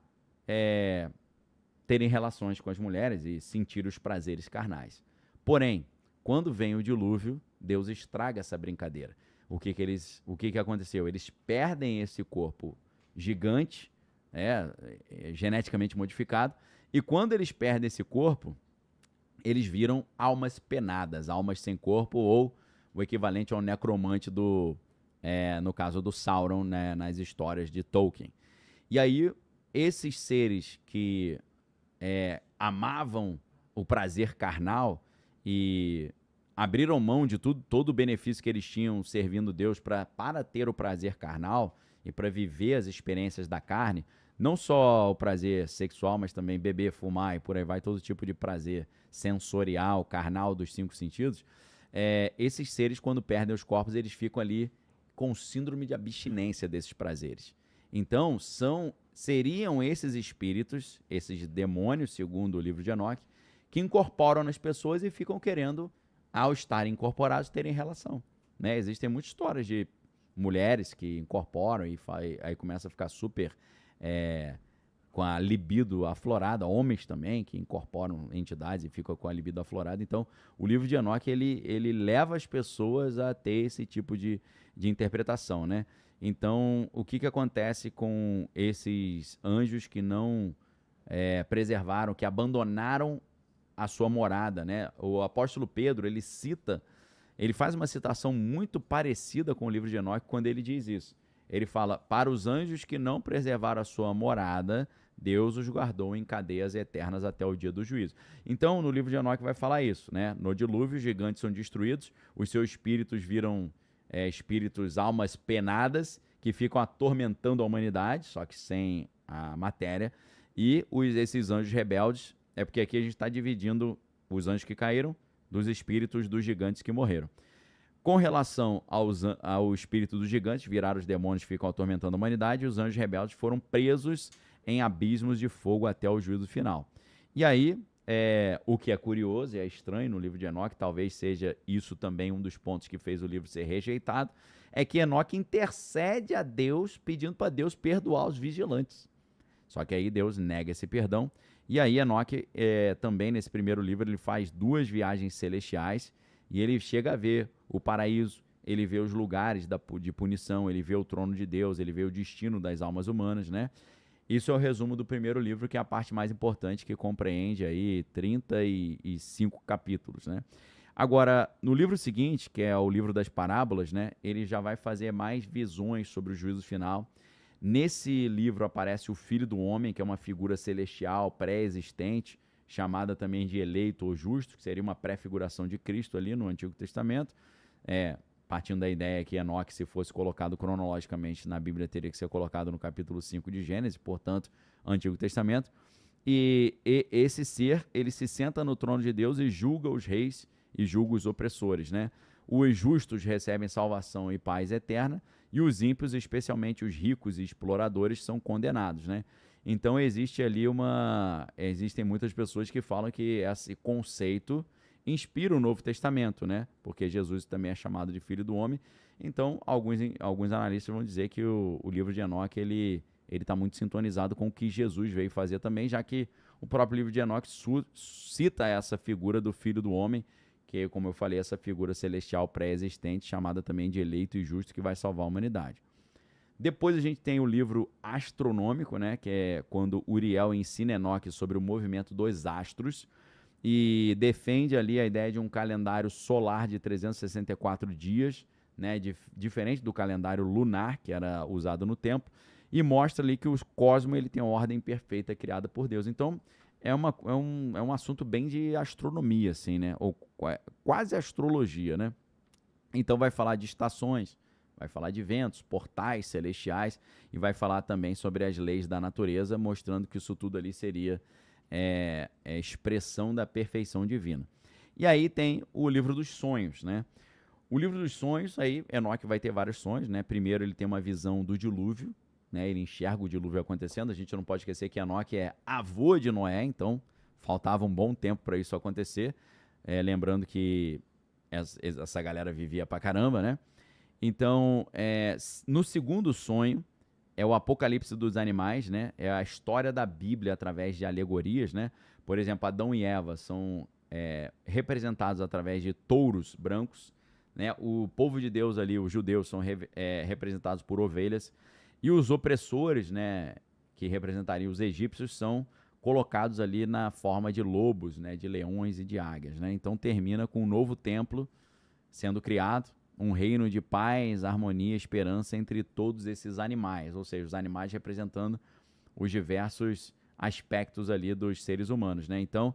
terem relações com as mulheres e sentir os prazeres carnais. Porém, quando vem o dilúvio, Deus estraga essa brincadeira. O que aconteceu? Eles perdem esse corpo gigante, geneticamente modificado, e quando eles perdem esse corpo, eles viram almas penadas, almas sem corpo, ou o equivalente ao necromante no caso do Sauron, né, nas histórias de Tolkien. E aí, esses seres que amavam o prazer carnal e abriram mão de todo o benefício que eles tinham servindo Deus para ter o prazer carnal e para viver as experiências da carne, não só o prazer sexual, mas também beber, fumar e por aí vai, todo tipo de prazer sensorial, carnal dos 5 sentidos, esses seres, quando perdem os corpos, eles ficam ali com síndrome de abstinência desses prazeres. Então, seriam esses espíritos, esses demônios, segundo o livro de Enoque, que incorporam nas pessoas e ficam querendo, ao estarem incorporados, terem relação. Né? Existem muitas histórias de mulheres que incorporam e aí começa a ficar super com a libido aflorada, homens também que incorporam entidades e ficam com a libido aflorada. Então, o livro de Enoque, ele leva as pessoas a ter esse tipo de interpretação, né? Então, o que acontece com esses anjos que não preservaram, que abandonaram a sua morada, né? O apóstolo Pedro, ele faz uma citação muito parecida com o livro de Enoque quando ele diz isso. Ele fala, para os anjos que não preservaram a sua morada, Deus os guardou em cadeias eternas até o dia do juízo. Então, no livro de Enoque vai falar isso, né? No dilúvio, os gigantes são destruídos, os seus espíritos viram espíritos, almas penadas, que ficam atormentando a humanidade, só que sem a matéria, e esses anjos rebeldes, porque aqui a gente está dividindo os anjos que caíram dos espíritos dos gigantes que morreram. Com relação ao espírito dos gigantes, viraram os demônios que ficam atormentando a humanidade, e os anjos rebeldes foram presos em abismos de fogo até o juízo final. E aí, o que é curioso e é estranho no livro de Enoque, talvez seja isso também um dos pontos que fez o livro ser rejeitado, é que Enoque intercede a Deus, pedindo para Deus perdoar os vigilantes. Só que aí Deus nega esse perdão. E aí Enoque, também nesse primeiro livro, ele faz 2 viagens celestiais e ele chega a ver o paraíso, ele vê os lugares de punição, ele vê o trono de Deus, ele vê o destino das almas humanas, né? Isso é o resumo do primeiro livro, que é a parte mais importante, que compreende aí 35 capítulos, né? Agora, no livro seguinte, que é o livro das parábolas, né, ele já vai fazer mais visões sobre o juízo final. Nesse livro aparece o Filho do Homem, que é uma figura celestial pré-existente, chamada também de eleito ou justo, que seria uma pré-figuração de Cristo ali no Antigo Testamento. Partindo da ideia que Enoque, se fosse colocado cronologicamente na Bíblia, teria que ser colocado no capítulo 5 de Gênesis, portanto, Antigo Testamento. E esse ser, ele se senta no trono de Deus e julga os reis e julga os opressores, né? Os justos recebem salvação e paz eterna, e os ímpios, especialmente os ricos e exploradores, são condenados, né? Então existem muitas pessoas que falam que esse conceito inspira o Novo Testamento, né? Porque Jesus também é chamado de Filho do Homem. Então, alguns analistas vão dizer que o livro de Enoque, ele está muito sintonizado com o que Jesus veio fazer também, já que o próprio livro de Enoque cita essa figura do Filho do Homem, que, como eu falei, essa figura celestial pré-existente, chamada também de eleito e justo, que vai salvar a humanidade. Depois a gente tem o livro astronômico, né, que é quando Uriel ensina Enoque sobre o movimento dos astros e defende ali a ideia de um calendário solar de 364 dias, né, diferente do calendário lunar, que era usado no tempo, e mostra ali que o cosmos ele tem uma ordem perfeita criada por Deus. Então, é um assunto bem de astronomia, assim, né? Ou quase astrologia, né? Então vai falar de estações, vai falar de ventos, portais celestiais e vai falar também sobre as leis da natureza, mostrando que isso tudo ali seria expressão da perfeição divina. E aí tem o livro dos sonhos, né? O livro dos sonhos, aí Enoque vai ter vários sonhos, né? Primeiro ele tem uma visão do dilúvio, né, ele enxerga o dilúvio acontecendo. A gente não pode esquecer que Enoque é avô de Noé, então faltava um bom tempo para isso acontecer. Lembrando que essa galera vivia pra caramba, né? Então, no segundo sonho, é o Apocalipse dos animais, né? É a história da Bíblia através de alegorias, né? Por exemplo, Adão e Eva são representados através de touros brancos, né? O povo de Deus ali, os judeus, são representados por ovelhas. E os opressores, né, que representariam os egípcios, são colocados ali na forma de lobos, né, de leões e de águias, né? Então termina com um novo templo sendo criado, um reino de paz, harmonia, esperança entre todos esses animais, ou seja, os animais representando os diversos aspectos ali dos seres humanos, né? Então,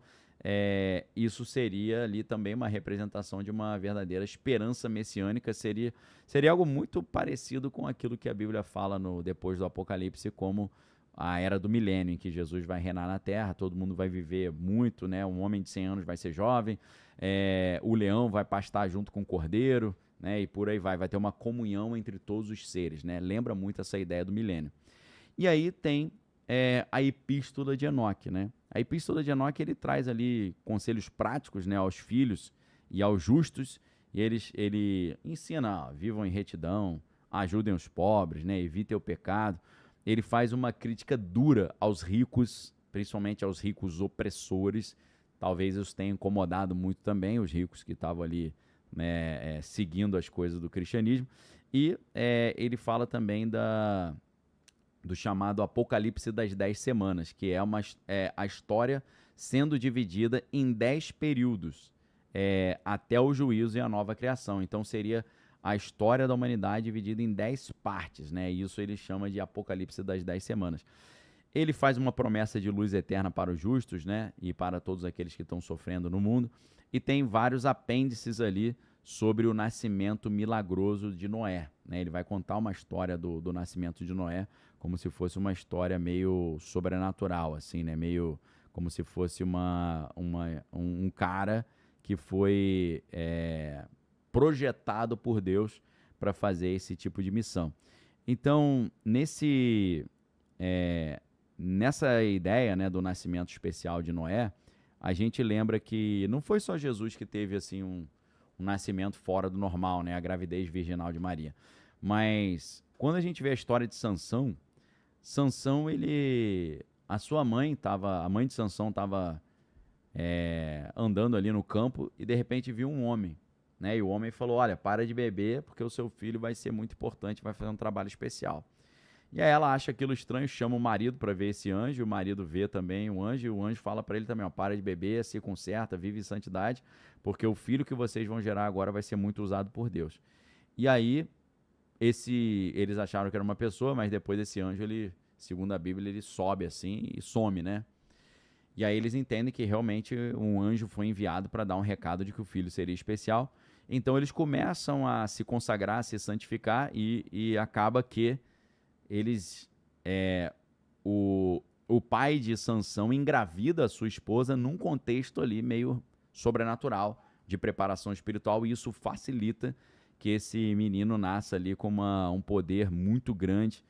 isso seria ali também uma representação de uma verdadeira esperança messiânica, seria algo muito parecido com aquilo que a Bíblia fala depois do Apocalipse, como a era do milênio, em que Jesus vai reinar na Terra, todo mundo vai viver muito, né? Um homem de 100 anos vai ser jovem, o leão vai pastar junto com o cordeiro, né? E por aí vai ter uma comunhão entre todos os seres, né? Lembra muito essa ideia do milênio. E aí tem a Epístola de Enoque, né? A Epístola de Enoque, ele traz ali conselhos práticos, né, aos filhos e aos justos, e ele ensina, vivam em retidão, ajudem os pobres, né, evitem o pecado. Ele faz uma crítica dura aos ricos, principalmente aos ricos opressores. Talvez isso tenha incomodado muito também os ricos que estavam ali, né, seguindo as coisas do cristianismo. E ele fala também do chamado Apocalipse das 10 semanas, que é a história sendo dividida em 10 períodos, até o juízo e a nova criação. Então seria a história da humanidade dividida em 10 partes, né? Isso ele chama de Apocalipse das 10 semanas. Ele faz uma promessa de luz eterna para os justos, né? E para todos aqueles que estão sofrendo no mundo. E tem vários apêndices ali sobre o nascimento milagroso de Noé, né? Ele vai contar uma história do nascimento de Noé como se fosse uma história meio sobrenatural, assim, né? Meio como se fosse um cara que foi projetado por Deus para fazer esse tipo de missão. Então, nessa ideia, né, do nascimento especial de Noé, a gente lembra que não foi só Jesus que teve assim um nascimento fora do normal, né, a gravidez virginal de Maria. Mas quando a gente vê a história de Sansão, a mãe de Sansão estava andando ali no campo e de repente viu um homem, né? E o homem falou: olha, para de beber porque o seu filho vai ser muito importante, vai fazer um trabalho especial. E aí ela acha aquilo estranho, chama o marido para ver esse anjo, o marido vê também o anjo, e o anjo fala para ele também, ó, para de beber, se conserta, vive em santidade, porque o filho que vocês vão gerar agora vai ser muito usado por Deus. E aí, eles acharam que era uma pessoa, mas depois esse anjo, ele, segundo a Bíblia, ele sobe assim e some, né? E aí eles entendem que realmente um anjo foi enviado para dar um recado de que o filho seria especial. Então eles começam a se consagrar, a se santificar e acaba que eles... o pai de Sansão engravida a sua esposa num contexto ali meio sobrenatural, de preparação espiritual, e isso facilita que esse menino nasça ali com um poder muito grande,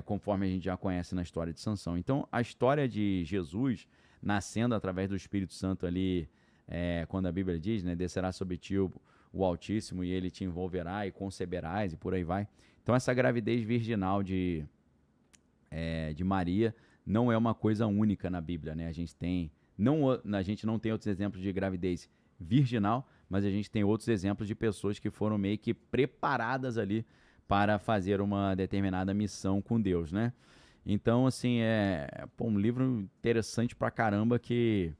conforme a gente já conhece na história de Sansão. Então, a história de Jesus nascendo através do Espírito Santo ali, quando a Bíblia diz, né, descerá sobre ti o Altíssimo e ele te envolverá e conceberás e por aí vai. Então, essa gravidez virginal de Maria não é uma coisa única na Bíblia, né? A gente não tem outros exemplos de gravidez virginal, mas a gente tem outros exemplos de pessoas que foram meio que preparadas ali para fazer uma determinada missão com Deus, né? Então, assim, um livro interessante pra caramba que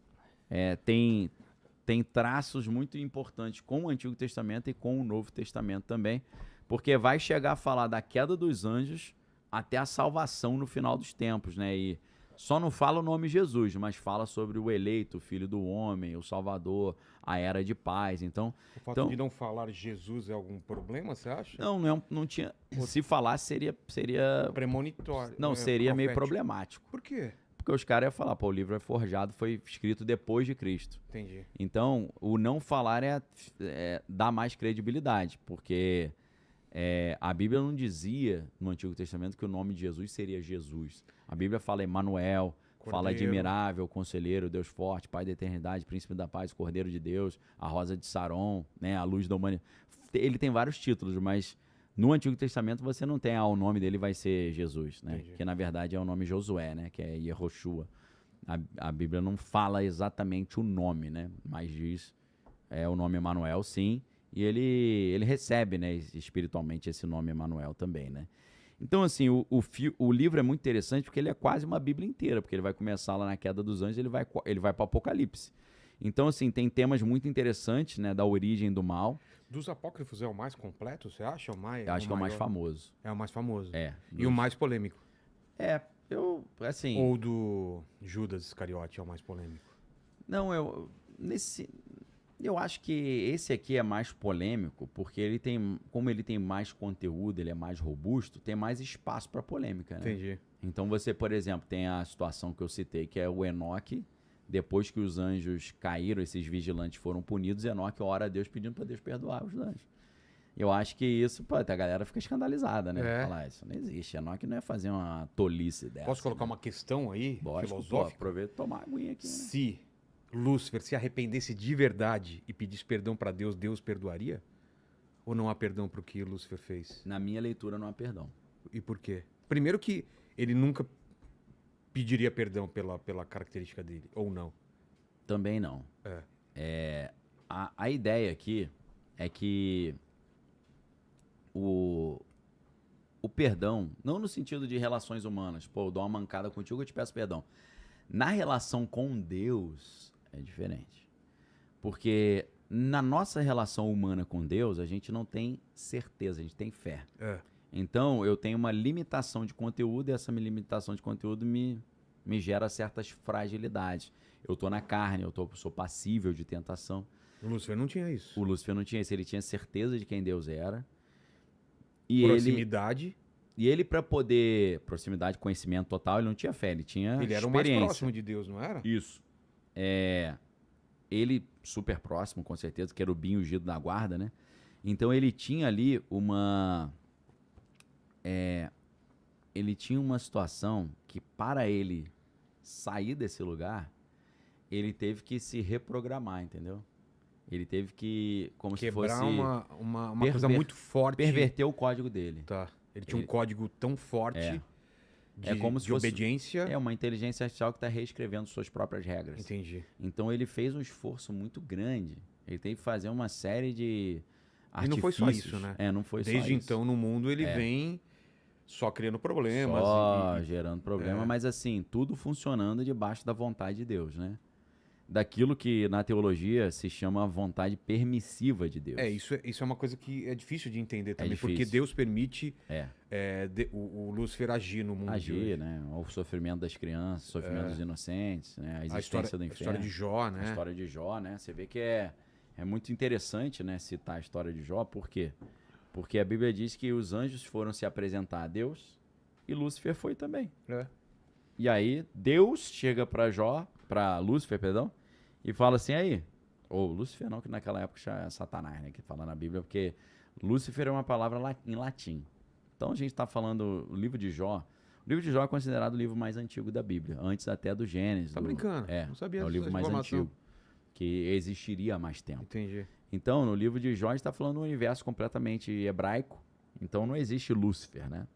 tem traços muito importantes com o Antigo Testamento e com o Novo Testamento também, porque vai chegar a falar da queda dos anjos até a salvação no final dos tempos, né? E só não fala o nome Jesus, mas fala sobre o eleito, o Filho do Homem, o Salvador, a Era de Paz. Então, o fato de não falar Jesus é algum problema, você acha? Não tinha. Se falasse, seria premonitório. Não, seria meio problemático. Por quê? Porque os caras iam falar, o livro é forjado, foi escrito depois de Cristo. Entendi. Então, o não falar dá mais credibilidade, porque a Bíblia não dizia no Antigo Testamento que o nome de Jesus seria Jesus. A Bíblia fala Emanuel, fala admirável, conselheiro, Deus forte, Pai da eternidade, príncipe da paz, Cordeiro de Deus, a rosa de Saron, né, a luz da humanidade. Ele tem vários títulos, mas no Antigo Testamento você não tem, o nome dele vai ser Jesus, né? Que na verdade é o nome Josué, né? Que é Yehoshua. A Bíblia não fala exatamente o nome, né? Mas diz o nome Emanuel, sim. E ele recebe, né, espiritualmente esse nome Emanuel também, né? Então, assim, o livro é muito interessante porque ele é quase uma Bíblia inteira, porque ele vai começar lá na queda dos anjos e ele vai para o Apocalipse. Então, assim, tem temas muito interessantes, né, da origem do mal. Dos apócrifos é o mais completo, você acha? Eu acho que é o mais famoso. É o mais famoso. E o mais polêmico. Assim... Ou do Judas Iscariote é o mais polêmico? Não, eu acho que esse aqui é mais polêmico, porque como ele tem mais conteúdo, ele é mais robusto, tem mais espaço para polêmica, né? Entendi. Então você, por exemplo, tem a situação que eu citei, que é o Enoque, depois que os anjos caíram, esses vigilantes foram punidos, Enoque ora a Deus pedindo para Deus perdoar os anjos. Eu acho que isso, a galera fica escandalizada, né? Falar, isso não existe, Enoque não é fazer uma tolice dessa. Posso colocar uma questão aí, filosófica? Aproveita e tomar uma aguinha aqui, né? Se Lúcifer se arrependesse de verdade e pedisse perdão para Deus, Deus perdoaria? Ou não há perdão pro que Lúcifer fez? Na minha leitura não há perdão. E por quê? Primeiro que ele nunca pediria perdão pela característica dele, ou não? Também não. A ideia aqui é que o perdão, não no sentido de relações humanas, eu dou uma mancada contigo, eu te peço perdão. Na relação com Deus é diferente. Porque na nossa relação humana com Deus, a gente não tem certeza, a gente tem fé. Então, eu tenho uma limitação de conteúdo e essa minha limitação de conteúdo me gera certas fragilidades. Eu tô na carne, sou passível de tentação. O Lúcifer não tinha isso. O Lúcifer não tinha isso, ele tinha certeza de quem Deus era. Proximidade. E ele, para poder... Proximidade, conhecimento total, ele não tinha fé, ele tinha experiência. Ele era o mais próximo de Deus, não era? Isso. Ele, super próximo, com certeza, querubim ungido da guarda, né? Então, ele tinha ali ele tinha uma situação que, para ele sair desse lugar, ele teve que se reprogramar, entendeu? Ele teve que, como quebrar se fosse... uma coisa muito forte. Perverter o código dele. Tá. Ele tinha um código tão forte como se de fosse, obediência. É uma inteligência artificial que está reescrevendo suas próprias regras. Entendi. Então ele fez um esforço muito grande. Ele teve que fazer uma série de artifícios. E não foi só isso, né? Não foi Desde só isso. então, no mundo, ele vem Só criando problemas. Só gerando problema, mas assim, tudo funcionando debaixo da vontade de Deus, né? Daquilo que na teologia se chama vontade permissiva de Deus. Isso é uma coisa que é difícil de entender também, difícil. porque Deus permite o Lúcifer agir no mundo de Agir, hoje. né? O sofrimento das crianças, o sofrimento dos inocentes, né? A existência do A inferno. história de Jó, né? A história de Jó, né? Você vê que é muito interessante, né, citar a história de Jó, por quê? Porque a Bíblia diz que os anjos foram se apresentar a Deus e Lúcifer foi também. E aí Deus chega para Lúcifer, perdão, e fala assim, aí, ou Lúcifer não, que naquela época já é Satanás, né, que fala na Bíblia, porque Lúcifer é uma palavra em latim. Então a gente está falando o livro de Jó. O livro de Jó é considerado o livro mais antigo da Bíblia, antes até do Gênesis. Tá brincando? Não sabia é o livro mais antigo, que existiria há mais tempo. Entendi. Então, no livro de Jó, a gente está falando de um universo completamente hebraico. Então, não existe Lúcifer, né?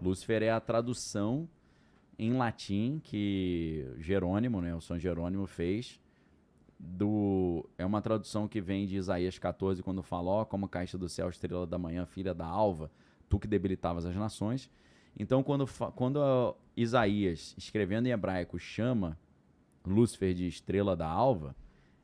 Lúcifer é a tradução em latim que Jerônimo, né, o São Jerônimo fez. É uma tradução que vem de Isaías 14, quando fala, ó, como caíste do céu, estrela da manhã, filha da alva, tu que debilitavas as nações. Então, quando Isaías, escrevendo em hebraico, chama Lúcifer de estrela da alva,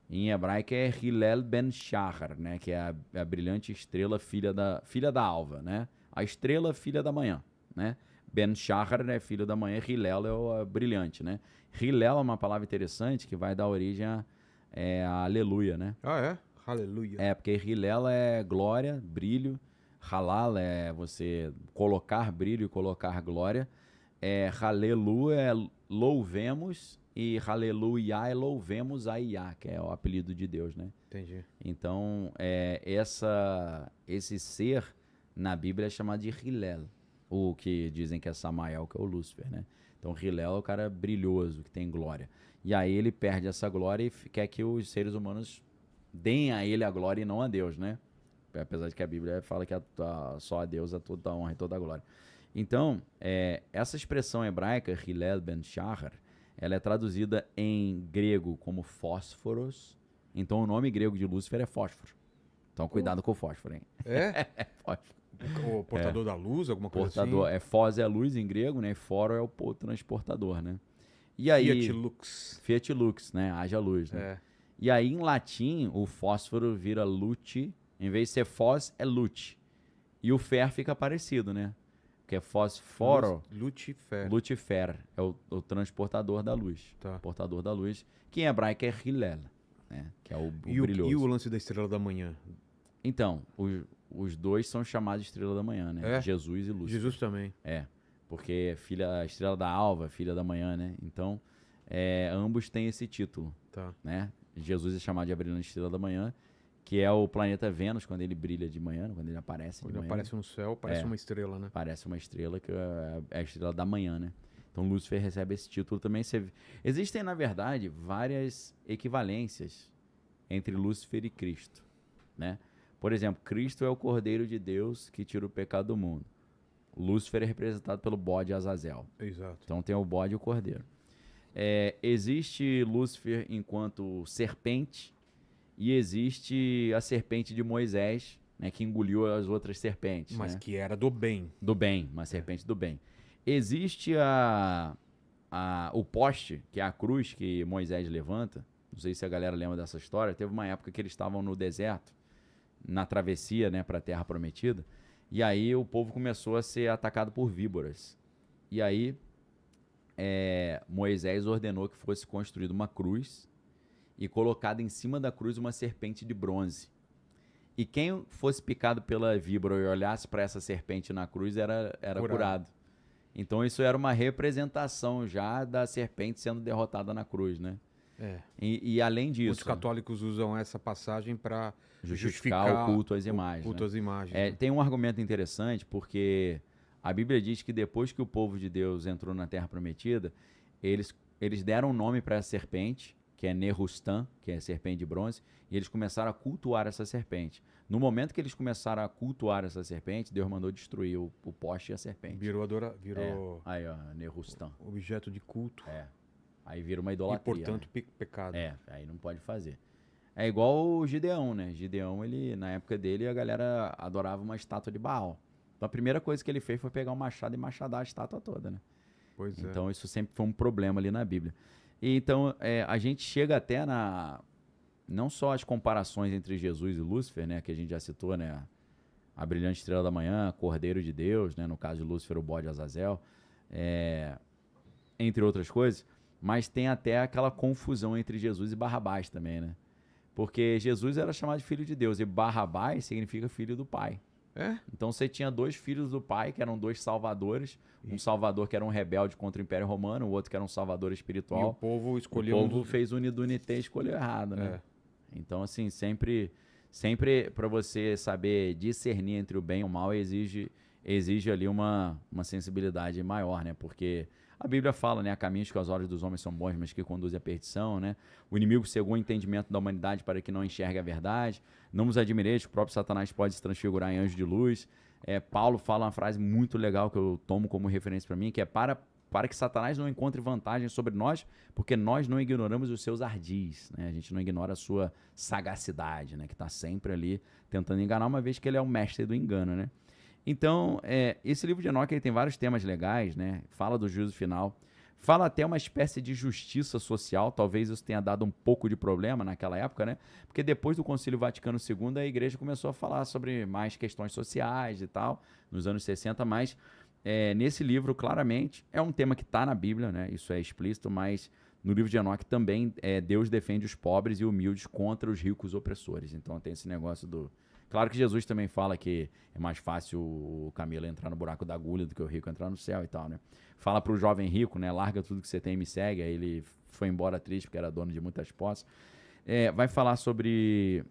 em hebraico é Hillel ben Shachar, né, que é a brilhante estrela filha da alva, né? A estrela filha da manhã, né? Ben Shachar é filho da manhã, Hillel é o brilhante, né? Hillel é uma palavra interessante que vai dar origem a aleluia, né? Ah, é? Aleluia. Porque Hillel é glória, brilho. Halal é você colocar brilho e colocar glória. Halelu é louvemos e Haleluia é louvemos a Iá, que é o apelido de Deus, né? Entendi. Então, esse ser na Bíblia é chamado de Hillel, o que dizem que é Samael, que é o Lúcifer, né? Então, Hillel é o cara brilhoso, que tem glória. E aí ele perde essa glória e quer que os seres humanos deem a ele a glória e não a Deus, né? Apesar de que a Bíblia fala que só a Deus é toda a honra e toda a glória. Então, essa expressão hebraica, Hillel ben Shachar, ela é traduzida em grego como fósforos. Então, o nome grego de Lúcifer é fósforo. Então, cuidado com o fósforo, hein? É? Fósforo. O portador da luz, alguma coisa Portador, assim? Fós é a luz em grego, né? E foro é o transportador, né? E aí, Fiat Lux. Fiat Lux, né? Haja luz, né? E aí, em latim, o fósforo vira lute. Em vez de ser fós, é lute. E o fer fica parecido, né? Porque é fósforo. Lucifer é o transportador da luz. Tá. Portador da luz. Que em hebraico é Hillel, né? Que é o brilhoso. E o lance da estrela da manhã? Então, os dois são chamados de estrela da manhã, né? Jesus e Lúcifer. Jesus também. Porque estrela da alva, filha da manhã, né? Então, ambos têm esse título, né? Jesus é chamado de a brilhante estrela da manhã, que é o planeta Vênus, quando ele brilha de manhã, quando ele aparece de manhã. Quando ele aparece no céu, parece uma estrela, né? Parece uma estrela, que é a estrela da manhã, né? Então, Lúcifer recebe esse título também. Existem, na verdade, várias equivalências entre Lúcifer e Cristo, né? Por exemplo, Cristo é o Cordeiro de Deus que tira o pecado do mundo. Lúcifer é representado pelo bode Azazel. Exato. Então tem o bode e o cordeiro. Existe Lúcifer enquanto serpente e existe a serpente de Moisés, né, que engoliu as outras serpentes. Mas né? que era do bem. Do bem, uma serpente do bem. Existe o poste, que é a cruz que Moisés levanta. Não sei se a galera lembra dessa história. Teve uma época que eles estavam no deserto, na travessia, né, para a Terra Prometida. E aí o povo começou a ser atacado por víboras. E aí Moisés ordenou que fosse construída uma cruz e colocada em cima da cruz uma serpente de bronze. E quem fosse picado pela víbora e olhasse para essa serpente na cruz era curado. Então isso era uma representação já da serpente sendo derrotada na cruz, né? E além disso... Muitos católicos usam essa passagem para justificar o culto às imagens. Culto às imagens. Tem um argumento interessante, porque a Bíblia diz que depois que o povo de Deus entrou na Terra Prometida, eles deram um nome para a serpente, que é Nerustan, que é a serpente de bronze, e eles começaram a cultuar essa serpente. No momento que eles começaram a cultuar essa serpente, Deus mandou destruir o poste e a serpente. Virou aí, ó, Nerustan. Objeto de culto. Aí vira uma idolatria. E, portanto, pecado. Aí não pode fazer. É igual o Gideão, né? Gideão, na época dele, a galera adorava uma estátua de Baal. Então a primeira coisa que ele fez foi pegar um machado e machadar a estátua toda, né? Pois é. Então isso sempre foi um problema ali na Bíblia. E então a gente chega até não só as comparações entre Jesus e Lúcifer, né, que a gente já citou, né, a brilhante estrela da manhã, Cordeiro de Deus, né, no caso de Lúcifer, o bode Azazel, entre outras coisas, mas tem até aquela confusão entre Jesus e Barrabás também, né? Porque Jesus era chamado de filho de Deus e Barrabás significa filho do Pai. É? Então você tinha dois filhos do Pai, que eram dois salvadores. Um salvador que era um rebelde contra o Império Romano, o outro que era um salvador espiritual. E o povo escolheu... O povo fez unidunité e escolheu errado, né? Então, assim, sempre para você saber discernir entre o bem e o mal, exige ali uma sensibilidade maior, né? Porque a Bíblia fala, né? Há caminhos que aos olhos dos homens são bons, mas que conduzem à perdição, né? O inimigo cegou o entendimento da humanidade para que não enxergue a verdade. Não vos admireis que o próprio Satanás pode se transfigurar em anjo de luz. Paulo fala uma frase muito legal que eu tomo como referência para mim, que é para que Satanás não encontre vantagem sobre nós, porque nós não ignoramos os seus ardis, né? A gente não ignora a sua sagacidade, né? Que está sempre ali tentando enganar, uma vez que ele é o mestre do engano, né? Então, esse livro de Enoque ele tem vários temas legais, né? Fala do juízo final, fala até uma espécie de justiça social, talvez isso tenha dado um pouco de problema naquela época, né? Porque depois do Concílio Vaticano II, a igreja começou a falar sobre mais questões sociais e tal, nos anos 60, mas nesse livro, claramente, é um tema que está na Bíblia, né? Isso é explícito, mas no livro de Enoque também Deus defende os pobres e humildes contra os ricos opressores. Então tem esse negócio do... Claro que Jesus também fala que é mais fácil o camelo entrar no buraco da agulha do que o rico entrar no céu e tal, né? Fala pro jovem rico, né? Larga tudo que você tem e me segue. Aí ele foi embora triste porque era dono de muitas posses. Vai falar sobre...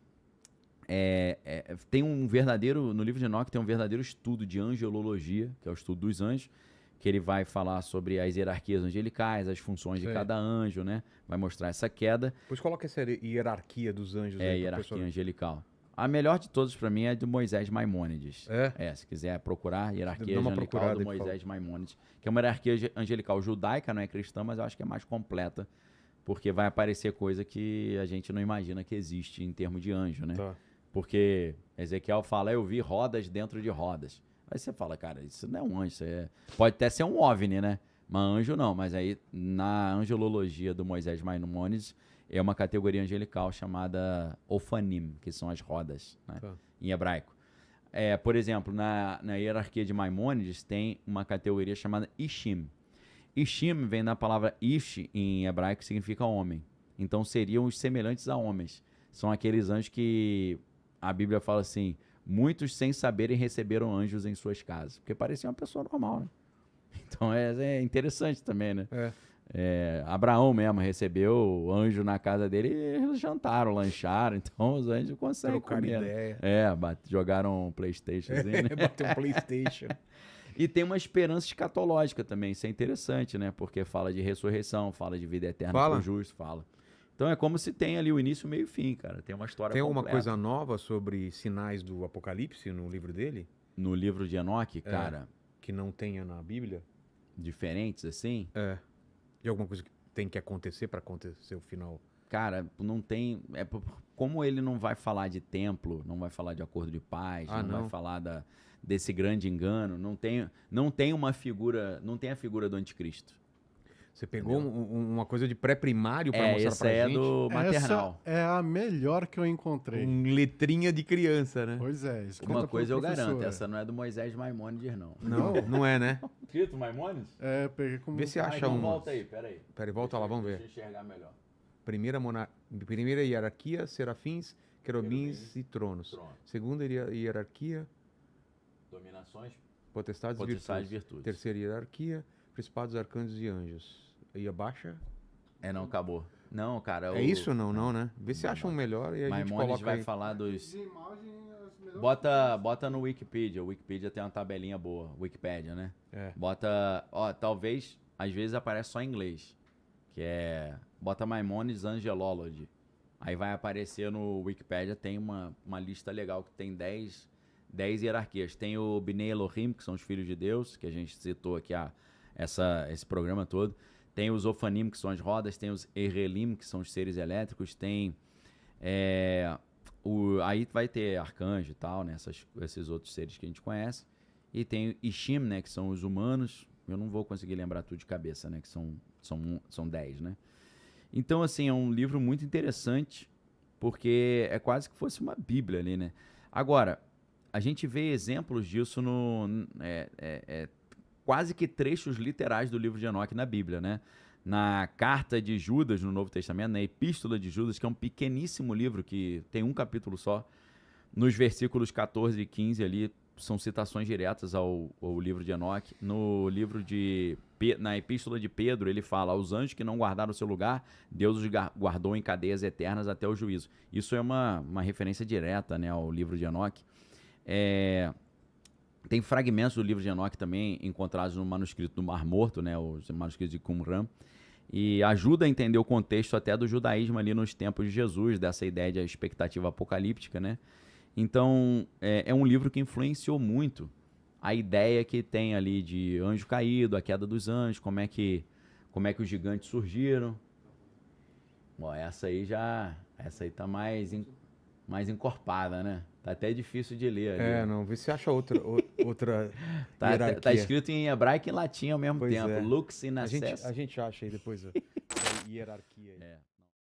tem um verdadeiro... No livro de Enoque tem um verdadeiro estudo de angelologia, que é o estudo dos anjos, que ele vai falar sobre as hierarquias angelicais, as funções de cada anjo, né? Vai mostrar essa queda. Pois coloca essa hierarquia dos anjos aí. Hierarquia angelical. A melhor de todos para mim é do Moisés Maimônides. Se quiser procurar, hierarquia angelical do Moisés Maimônides, que é uma hierarquia angelical judaica, não é cristã, mas eu acho que é mais completa, porque vai aparecer coisa que a gente não imagina que existe em termos de anjo, né? Tá. Porque Ezequiel fala, eu vi rodas dentro de rodas. Aí você fala, cara, isso não é um anjo, pode até ser um OVNI, né? Mas anjo não, mas aí na angelologia do Moisés Maimônides, é uma categoria angelical chamada Ofanim, que são as rodas, né? Em hebraico. Por exemplo, na hierarquia de Maimônides tem uma categoria chamada Ishim. Ishim vem da palavra Ish em hebraico, que significa homem. Então seriam os semelhantes a homens. São aqueles anjos que a Bíblia fala assim, muitos sem saberem receberam anjos em suas casas, porque parecia uma pessoa normal, né? Então é interessante também, né? Abraão mesmo recebeu anjo na casa dele e eles jantaram, lancharam, então os anjos conseguem comer. Ideia. Jogaram um PlayStationzinho, né? Bateu um PlayStation. E tem uma esperança escatológica também, isso é interessante, né? Porque fala de ressurreição, fala de vida eterna para o justo, fala. Então é como se tem ali o início, meio e fim, cara. Tem uma história completa. Tem alguma coisa nova sobre sinais do Apocalipse no livro dele? No livro de Enoque, cara... Que não tenha na Bíblia? Diferentes, assim? E alguma coisa que tem que acontecer para acontecer o final? Cara, não tem... Como ele não vai falar de templo, não vai falar de acordo de paz, não vai falar desse grande engano, não tem uma figura... Não tem a figura do anticristo. Você pegou uma coisa de pré-primário para mostrar pra gente? Essa é do maternal. Essa é a melhor que eu encontrei. Letrinha de criança, né? Pois é. Uma coisa eu garanto, essa não é do Moisés Maimônides, não. Não é, né? Escrito Maimônides? Peguei como... Vê se acha um... Volta aí, peraí. Peraí, volta lá, vamos ver. Deixa eu enxergar melhor. Primeira hierarquia, serafins, querubins e tronos. Segunda hierarquia... Dominações. Potestades e virtudes. Terceira hierarquia, principados, arcanjos e anjos. E abaixo? Não, acabou. Não, cara... isso ou não, né? Vê se acham melhor e a gente coloca vai falar dos... Bota no Wikipedia. O Wikipedia tem uma tabelinha boa. Wikipedia, né? Bota... talvez... Às vezes aparece só em inglês. Que é... Bota Maimônides Angelology. Aí vai aparecer no Wikipedia. Tem uma lista legal que tem 10 hierarquias. Tem o Bnei Elohim, que são os filhos de Deus, que a gente citou aqui esse programa todo. Tem os Ofanim, que são as rodas. Tem os Erelim, que são os seres elétricos. Tem... aí vai ter arcanjo e tal, né? Esses outros seres que a gente conhece. E tem Ishim, né, que são os humanos. Eu não vou conseguir lembrar tudo de cabeça, né, que são 10, né? Então, assim, é um livro muito interessante, porque é quase que fosse uma bíblia ali, né? Agora, a gente vê exemplos disso quase que trechos literais do livro de Enoque na Bíblia, né? Na carta de Judas, no Novo Testamento, na Epístola de Judas, que é um pequeníssimo livro que tem um capítulo só, nos versículos 14 e 15 ali, são citações diretas ao livro de Enoque. Na Epístola de Pedro, ele fala: aos anjos que não guardaram o seu lugar, Deus os guardou em cadeias eternas até o juízo. Isso é uma referência direta, né, ao livro de Enoque. Tem fragmentos do livro de Enoque também encontrados no manuscrito do Mar Morto, né, os manuscritos de Qumran, e ajuda a entender o contexto até do judaísmo ali nos tempos de Jesus, dessa ideia de expectativa apocalíptica, né? Então, é um livro que influenciou muito a ideia que tem ali de anjo caído, a queda dos anjos, como é que os gigantes surgiram. Bom, essa aí tá mais encorpada, né? Tá até difícil de ler ali. Não, vê se acha outra hierarquia. Tá escrito em hebraico e em latim ao mesmo Pois tempo. é. Lux in A access. gente acha aí depois a hierarquia aí.